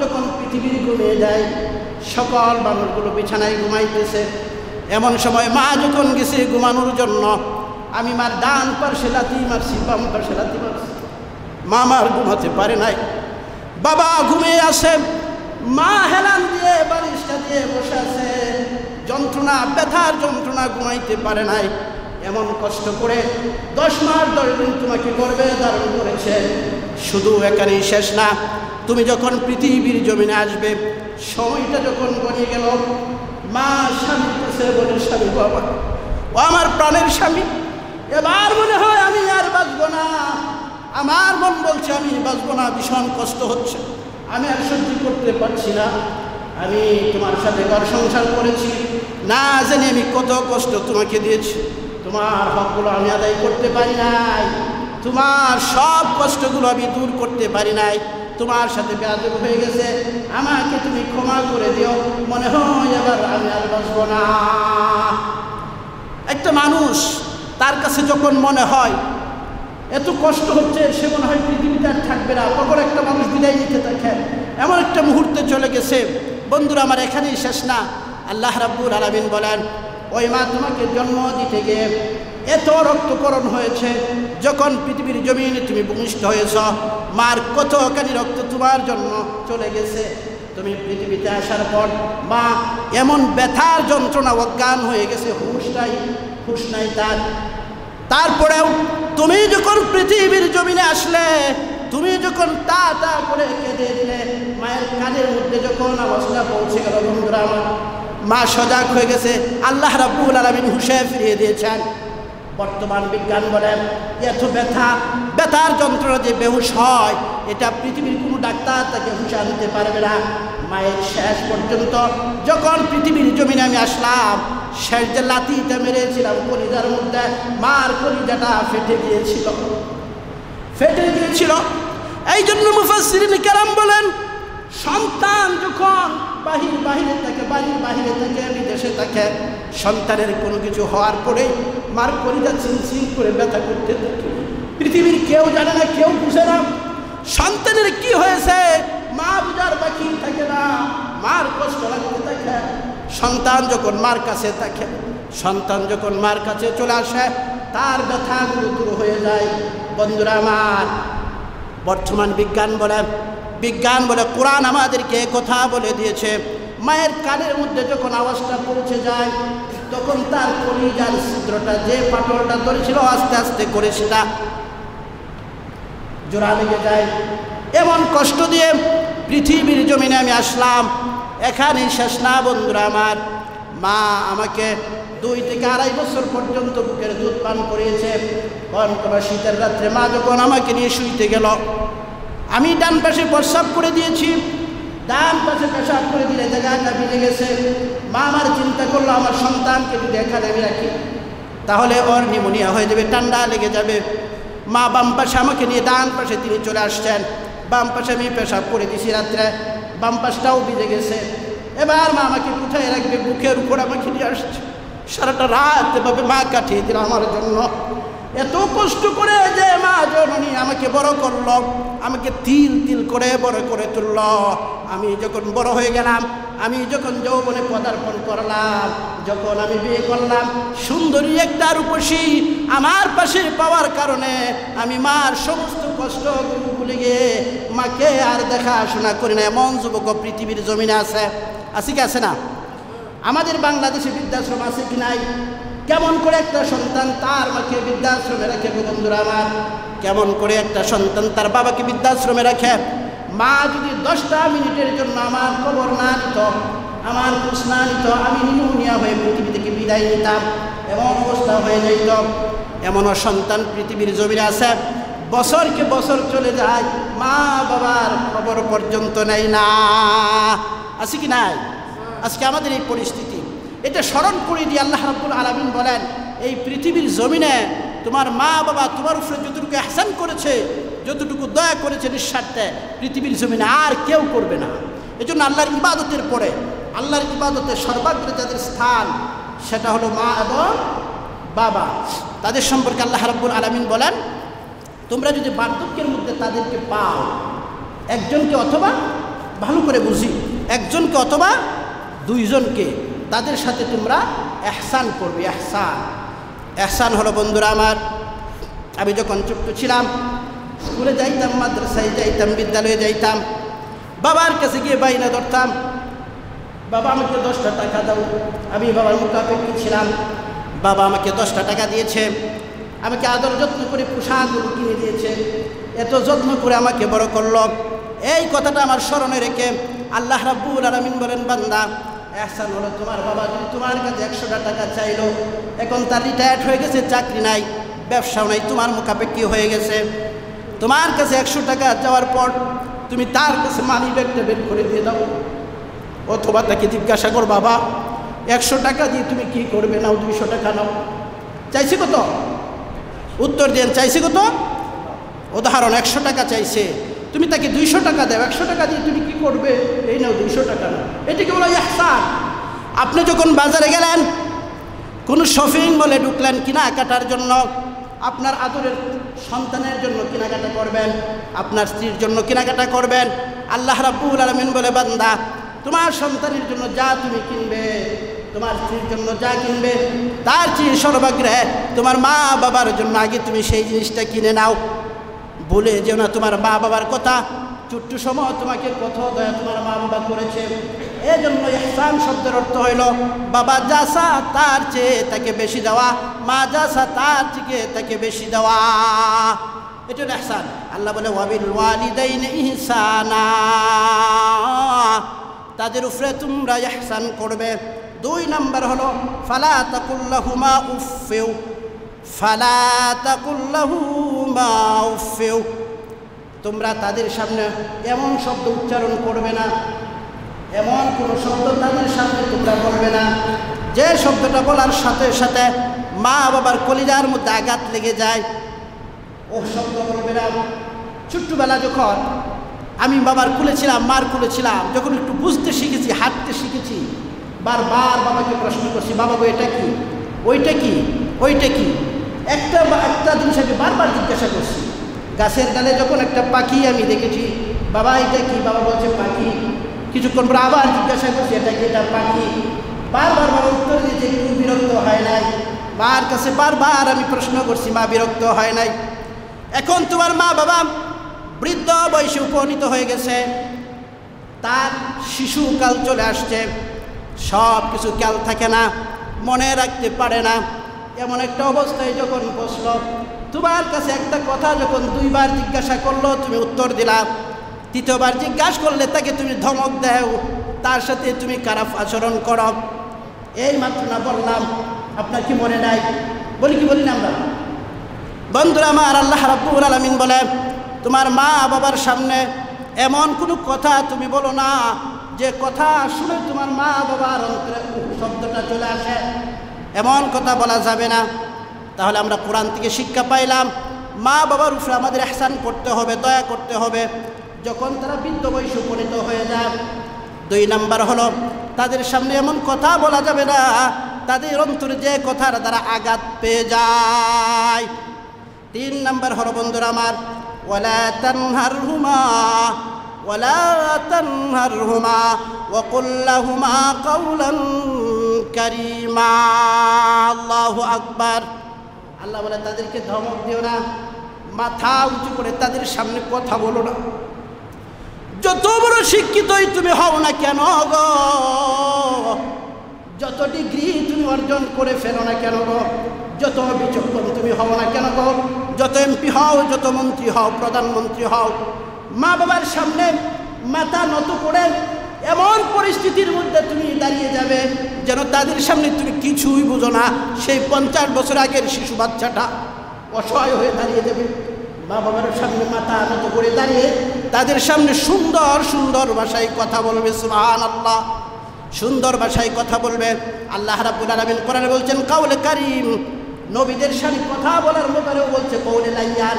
যখন পৃথিবীর ঘুমিয়ে যায়, সকল মানুষগুলো বিছানায় ঘুমাইতেছে। এমন সময় মা যখন গেছে ঘুমানোর জন্য, আমি মার ডান পাশে লাথি মারছি, বাম পাশে লাথি মারছি। মা মার ঘুমাতে পারে নাই। বাবা ঘুমিয়ে আসে, মা হেলান দিয়ে বালিশটা দিয়ে বসে আছে। যন্ত্রণা, ব্যথার যন্ত্রণা, ঘুমাইতে পারে নাই। এমন কষ্ট করে 10 মাস 10 দিন তোমাকে গর্ভে ধারণ করেছে। শুধু এখানেই শেষ না, তুমি যখন পৃথিবীর জমিনে আসবে, সময়টা যখন গড়িয়ে গেল, মা স্বামীর কাছে বলে, স্বামী বাবা, ও আমার প্রাণের স্বামী, এবার মনে হয় আমি আর বাঁচব না। আমার মন বলছে আমি বাঁচব না, ভীষণ কষ্ট হচ্ছে, আমি আর সহ্য করতে পারছি না। আমি তোমার সাথে ঘর সংসার করেছি, না জানি আমি কত কষ্ট তোমাকে দিয়েছি। তোমার হকগুলো আমি আদায় করতে পারি নাই, তোমার সব কষ্টগুলো আমি দূর করতে পারি নাই। তোমার সাথে বেয়াদব হয়ে গেছে, আমাকে তুমি ক্ষমা করে দিও। মনে হয় এবার আমি আর বাঁচব না। একটা মানুষ, তার কাছে যখন মনে হয় এত কষ্ট হচ্ছে, সে মনে হয় পৃথিবীতে আর থাকবে না, তখন একটা মানুষ বিদায় নিতে থাকে। এমন একটা মুহূর্তে চলে গেছে। বন্ধুরা আমার, এখানেই শেষ না। আল্লাহ রাব্বুল আলামিন বলেন, ওই মা তোমাকে জন্ম দিতে গিয়ে এত রক্তকরণ হয়েছে, যখন পৃথিবীর জমিনে তুমি ভূমিষ্ঠ হয়েছ, মার কতখানি রক্ত তোমার জন্য চলে গেছে। তুমি পৃথিবীতে আসার পর মা এমন ব্যথার যন্ত্রণা, অজ্ঞান হয়ে গেছে, হুঁশ নাই তার। তারপরেও তুমি যখন পৃথিবীর জমিনে আসলে, তুমি যখন তা করে কেঁদে দিলে, মায়ের কানের মধ্যে যখন আওয়াজটা পৌঁছে গেল, বন্ধুরা আমার, মা সজাগ হয়ে গেছে। আল্লাহ রাব্বুল আলামিন হুঁশে ফিরিয়ে দিয়েছেন। বর্তমান বিজ্ঞান বলেন, এত ব্যথার যন্ত্রণা যে বেহুশ হয়, এটা পৃথিবীর কোনো ডাক্তার তাকে হুঁশে আনতে পারবে না। মায়ের শেষ পর্যন্ত যখন পৃথিবীর জমিনে আমি আসলাম, শেষ যে লাথিটা মেরেছিলাম কলিজার মধ্যে, মার কলিজাটা ফেটে গিয়েছিল। এই জন্য মুফাসসিরিন কেরাম বলেন, সন্তান যখন বাড়ির বাহিরে থাকে, বিদেশে থাকে, সন্তানের কোনো কিছু হওয়ার পরে মার কলিজা চিনচিন করে ব্যথা করতে থাকে। পৃথিবীর কেউ জানে না, কেউ বুঝে না সন্তানের কি হয়েছে। মা বুঝার বাকি থাকে না, মার কষ্ট লাগতে থাকে। সন্তান যখন মার কাছে থাকে, সন্তান যখন মার কাছে চলে আসে, তার ব্যথাগুলো দূর হয়ে যায়। বন্ধুরা আমার, বর্তমান বিজ্ঞান বলে, কোরআন আমাদেরকে কথা বলে দিয়েছে, মায়ের কানের মধ্যে যখন আওয়াজটা পৌঁছে যায়, তখন তার কলিজার ছিদ্রটা, যে পাথরটা ধরেছিল, আস্তে আস্তে করে সেটা জোড়া লেগে যায়। এমন কষ্ট দিয়ে পৃথিবীর জমিনে আমি আসলাম। এখানেই শেষ না বন্ধুরা আমার, মা আমাকে 2 থেকে 2.5 বছর পর্যন্ত বুকের দুধ পান করিয়েছে। কনকনা শীতের রাত্রে মা যখন আমাকে নিয়ে শুইতে গেল, আমি ডান পাশে প্রস্রাব করে দিয়েছি, ডান পাশে পেশাব করে দিলে জায়গাটা ভিজে গেছে। মা আমার চিন্তা করলো, আমার সন্তানকে যদি এখানে আমি রাখি, তাহলে ওর নিউমোনিয়া হয়ে যাবে, ঠান্ডা লেগে যাবে। মা বাম পাশে আমাকে নিয়ে, ডান পাশে তিনি চলে আসছেন। বাম পাশে আমি পেশাব করে দিছি রাত্রে, বাম পাশটাও ভিজে গেছে। এবার মা আমাকে কোথায় রাখবে, বুকের উপর আমাকে নিয়ে আসছে। সারাটা রাত এভাবে মা কাটিয়ে দিল আমার জন্য। এত কষ্ট করে যে মা জননী আমাকে বড় করলো, আমাকে তিল তিল করে বড় করে তুলল। আমি যখন বড় হয়ে গেলাম, আমি যখন যৌবনে পদার্পণ করলাম, যখন আমি বিয়ে করলাম, সুন্দরী একটা রূপসী আমার পাশে পাওয়ার কারণে আমি মার সমস্ত কষ্ট ভুলে গিয়ে মাকে আর দেখাশোনা করি না। এমন যুবক পৃথিবীর জমিনে আছে কি আছে না? আমাদের বাংলাদেশে বৃদ্ধাশ্রম আছে কি নাই? কেমন করে একটা সন্তান তার মাকে বৃদ্ধাশ্রমে রাখে বন্ধুরা আমার? কেমন করে একটা সন্তান তার বাবাকে বৃদ্ধাশ্রমে রাখে? মা যদি 10টা মিনিটের জন্য আমার খবর না নিত, আমার খোঁজ না নিত, আমি নিউমোনিয়া হয়ে পৃথিবী থেকে বিদায় নিতাম, এমন অবস্থা হয়ে যেত। এমনও সন্তান পৃথিবীর জমিনে আছে, বছরকে বছর চলে যায়, মা বাবার খবর পর্যন্ত নেই না। আছে কি নাই? আজকে আমাদের এই পরিস্থিতি, এটা স্মরণ করে দিয়ে আল্লাহ রাব্বুল আলামিন বলেন, এই পৃথিবীর জমিনে তোমার মা বাবা তোমার উপরে যতটুকু ইহসান করেছে, যতটুকু দয়া করেছে নিঃস্বার্থে, পৃথিবীর জমিনে আর কেউ করবে না। এজন্য আল্লাহর ইবাদতের পরে, আল্লাহর ইবাদতের সর্বাগ্রে যাদের স্থান, সেটা হলো মা এবং বাবা। তাদের সম্পর্কে আল্লাহ রাব্বুল আলামিন বলেন, তোমরা যদি বার্ধক্যের মধ্যে তাদেরকে পাও, একজনকে অথবা ভালো করে বুঝি, একজনকে অথবা দুইজনকে, তাদের সাথে তোমরা ইহসান করবে। ইহসান হলো বন্ধুরা আমার, আমি যখন ছোট্ট ছিলাম স্কুলে যাইতাম, মাদ্রাসায় যাইতাম, বিদ্যালয়ে যাইতাম, বাবার কাছে গিয়ে বাইনা ধরতাম, বাবা আমাকে 10টা টাকা দাও। আমি বাবার মুখাপেক্ষী ছিলাম, বাবা আমাকে 10টা টাকা দিয়েছে, আমাকে আদর যত্ন করে পোশাকগুলো কিনে দিয়েছে, এত যত্ন করে আমাকে বড় করলো। এই কথাটা আমার স্মরণে রেখে আল্লাহ রাব্বুল আলামিন বলেন, বান্দা ইহসান হলো তোমার বাবা যদি তোমার কাছে 100টা টাকা চাইলো, এখন তার রিটায়ার্ড হয়ে গেছে, চাকরি নাই, ব্যবসাও নাই, তোমার মুখাপেক্ষী হয়ে গেছে, তোমার কাছে 100 টাকা চাওয়ার পর তুমি তার কাছে মানি ব্যাগটা বের করে দিয়ে দাও, অথবা তাকে জিজ্ঞাসা কর, বাবা 100 টাকা দিয়ে তুমি কি করবে, নাও 200 টাকা নাও। চাইছি কত? উত্তর দেন, চাইছি কত? উদাহরণ 100 টাকা চাইছে, তুমি তাকে 200 টাকা দাও, 100 টাকা দিয়ে তুমি কি করবে, এই নাও 200 টাকা নাও। এটাকে বলা ইহসান। আপনি যখন বাজারে গেলেন, কোনো শপিং মলে ঢুকলেন কেনাকাটার জন্য, আপনার আদরের সন্তানের জন্য কেনাকাটা করবেন, আপনার স্ত্রীর জন্য কেনাকাটা করবেন, আল্লাহ রাব্বুল আলামিন বলে, বান্দা তোমার সন্তানের জন্য যা তুমি কিনবে, তোমার স্ত্রীর জন্য যা কিনবে, তার চেয়ে সর্বাগ্রে তোমার মা বাবার জন্য আগে তুমি সেই জিনিসটা কিনে নাও। বলে যেও না তোমার মা বাবার কথা, ছোট্ট সময় তোমাকে কত দয়া তোমার মা বাবা করেছে। এই জন্য ইহসান শব্দের অর্থ হইল বাবা যা চা তার চেয়ে তাকে বেশি দেওয়া, মা যা চা তার থেকে তাকে বেশি দেওয়া, এটা হলো ইহসান। আল্লাহ বলে ওয়াবিল ওয়ালিদাইনি ইহসানা, তাদের উপরে তোমরা ইহসান করবে। 2 নম্বর হলো ফালা তাকুল্লাহুমা উফফিউ, ফালা তাকুল্লাহুমা উফফিউ, তোমরা তাদের সামনে এমন শব্দ উচ্চারণ করবে না, এমন কোনো শব্দ তাদের সামনে তোমরা বলবে না যে শব্দটা বলার সাথে সাথে মা বাবার কলিজার মধ্যে আঘাত লেগে যায়, ও শব্দ বলবে না। ছোট্টবেলা যখন আমি বাবার কুলে ছিলাম, মার কুলে ছিলাম, যখন একটু বুঝতে শিখেছি, হাঁটতে শিখেছি, বারবার বাবাকে প্রশ্ন করছি, বাবা গো এটা কি, ওইটা কি, ওইটা কি, একটা জিনিস আমি বারবার জিজ্ঞাসা করছি। গাছের ডালে যখন একটা পাখি আমি দেখেছি, বাবা এটা কি, বাবা বলছে পাখি, কিছুক্ষণ পর আবার জিজ্ঞাসা করছি এটা কি, এটা পাখি, বারবার বাবা উত্তর দিয়েছে, একটু বিরক্ত হয় নাই। মার কাছে বারবার আমি প্রশ্ন করছি, মা বিরক্ত হয় নাই। এখন তোমার মা বাবা বৃদ্ধ বয়সে উপনীত হয়ে গেছে, তার শিশুকাল চলে আসছে, সব কিছু খেয়াল থাকে না, মনে রাখতে পারে না, এমন একটা অবস্থায় যখন বসলো, তোমার কাছে একটা কথা যখন 2 বার জিজ্ঞাসা করলো তুমি উত্তর দিলা, 3য়বার জিজ্ঞাসা করলে তাকে তুমি ধমক দাও, তার সাথে তুমি খারাপ আচরণ করো। এই মাত্র না বললাম, আপনার কি মনে নাই? বলি কি বলি না আমরা? বন্ধুরা আমার, আল্লাহ রাব্বুল আলামিন বলে তোমার মা বাবার সামনে এমন কোনো কথা তুমি বলো না যে কথা শুনে তোমার মা বাবার অন্তরে শব্দটা চলে আসে, এমন কথা বলা যাবে না। তাহলে আমরা কোরআন থেকে শিক্ষা পাইলাম মা বাবার উপরে আমাদের ইহসান করতে হবে, দয়া করতে হবে যখন তারা বৃদ্ধ বয়সে উপনীত হয়ে যায়। 2 নম্বর হলো তাদের সামনে এমন কথা বলা যাবে না তাদের অন্তরে যে কথার দ্বারা আঘাত পেয়ে যায়। 3 নম্বর হলো বন্ধুরা আমার, ওয়ালা তানহারহুমা ওয়ালা তানহারহুমা ওয়া কুল লাহুমা কাওলান কারীমা। আল্লাহু আকবার। আল্লাহ বলে তাদেরকে ধমক দিও না, মাথা উঁচু করে তাদের সামনে কথা বলো না। যত বড় শিক্ষিতই তুমি হও না কেন গো, যত ডিগ্রি তুমি অর্জন করে ফেলো না কেন গো, যত বিচক্ষণ তুমি হও না কেন গো, যত এমপি হও, যত মন্ত্রী হও, প্রধানমন্ত্রী হও, মা বাবার সামনে মাথা নত করে এমন পরিস্থিতির মধ্যে তুমি দাঁড়িয়ে যাবে যেন তাদের সামনে তুমি কিছুই বুঝো না। সেই 50 বছর আগের শিশু বাচ্চাটা অসহায় হয়ে দাঁড়িয়ে যাবে, মা বাবার সামনে মাথা নত করে দাঁড়িয়ে তাদের সামনে সুন্দর সুন্দর ভাষায় কথা বলবে। সুবহানাল্লাহ, সুন্দর ভাষায় কথা বলবে। আল্লাহ রাব্বুল আলামিন কোরআনে বলছেন কাউলে কারীম, নবীদের সামনে কথা বলার ব্যাপারেও বলছে কাউলে লাইয়ান।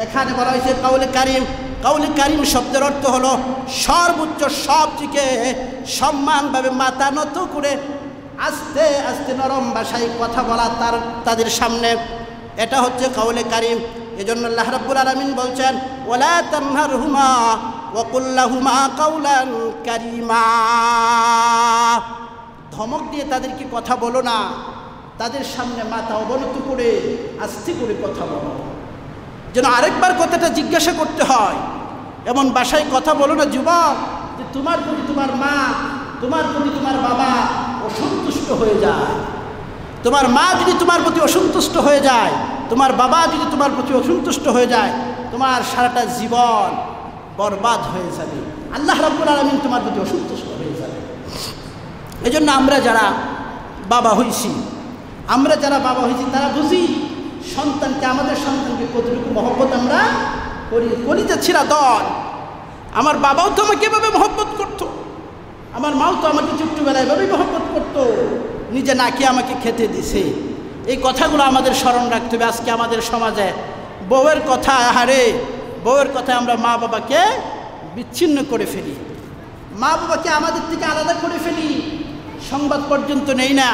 এখানে বলা হয়েছে কাউলে কারীম। কাউলে কারীম শব্দের অর্থ হলো সর্বোচ্চ, সবথেকে সম্মানভাবে মাথা নত করে আস্তে আস্তে নরম ভাষায় কথা বলা তাদের সামনে, এটা হচ্ছে কাউলে কারীম। এজন্য আল্লাহ রাব্বুল আলামিন বলছেন ওয়ালা তানহারহুমা ওয়াকুল লাহুমা কাওলান কারীমা। ধমক দিয়ে তাদেরকে কথা বলো না, তাদের সামনে মাথা অবনত করে আস্তে করে কথা বলো, যেন আরেকবার কথাটা জিজ্ঞাসা করতে হয়। এমন বাসায় কথা বলো না যুবক যে তোমার প্রতি তোমার মা, তোমার প্রতি তোমার বাবা অসন্তুষ্ট হয়ে যায়। তোমার মা যদি তোমার প্রতি অসন্তুষ্ট হয়ে যায়, তোমার বাবা যদি তোমার প্রতি অসন্তুষ্ট হয়ে যায়, তোমার সারাটা জীবন বরবাদ হয়ে যাবে। আল্লাহ রাব্বুল আলামিন তোমার প্রতি অসন্তুষ্ট হয়ে যাবে। এজন্য আমরা যারা বাবা হইছি তারা বুঝি সন্তানকে, আমাদের সন্তানকে কতটুকু মহব্বত আমরা করি। কলিজা ছিঁড়া দল। আমার বাবাও তো আমাকে এভাবে মহব্বত করতো, আমার মাও তো আমাকে ছোট্টবেলায় এভাবেই মহব্বত করতো, নিজে নাকি আমাকে খেতে দিছে। এই কথাগুলো আমাদের স্মরণ রাখতে হবে। আজকে আমাদের সমাজে বউয়ের কথা, বউয়ের কথায় আমরা মা বাবাকে বিচ্ছিন্ন করে ফেলি, মা বাবাকে আমাদের থেকে আলাদা করে ফেলি, সংবাদ পর্যন্ত নেই না।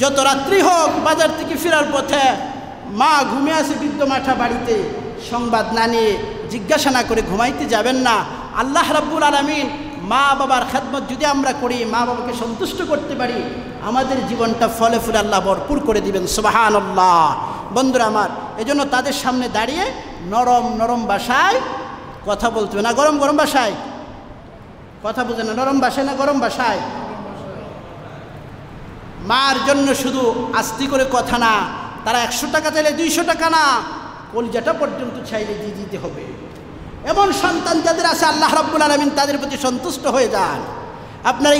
যত রাত্রি হোক বাজার থেকে ফেরার পথে মা ঘুমিয়ে আছে বৃদ্ধ মাঠা বাড়িতে, সংবাদ না নিয়ে জিজ্ঞাসা না করে ঘুমাইতে যাবেন না। আল্লাহ রাব্বুল আলামিন মা বাবার খেদমত যদি আমরা করি, মা বাবাকে সন্তুষ্ট করতে পারি, আমাদের জীবনটা ফলে ফুলে আল্লাহ ভরপুর করে দিবেন। সুবহানাল্লাহ। বন্ধুরা আমার, এজন্য তাদের সামনে দাঁড়িয়ে নরম নরম ভাষায় কথা বলতে হবে না, গরম গরম ভাষায় কথা বুঝে না, নরম ভাষায় না গরম ভাষায়। মার জন্য শুধু আস্তি করে কথা না, তারা 100 টাকা চাইলে 200 টাকা না, কলিজাটা পর্যন্ত চাইলে দিয়ে দিতে হবে। এমন সন্তান যাদের আছে আল্লাহ রাব্বুল আলামিন তাদের প্রতি সন্তুষ্ট হয়ে যান। আপনারা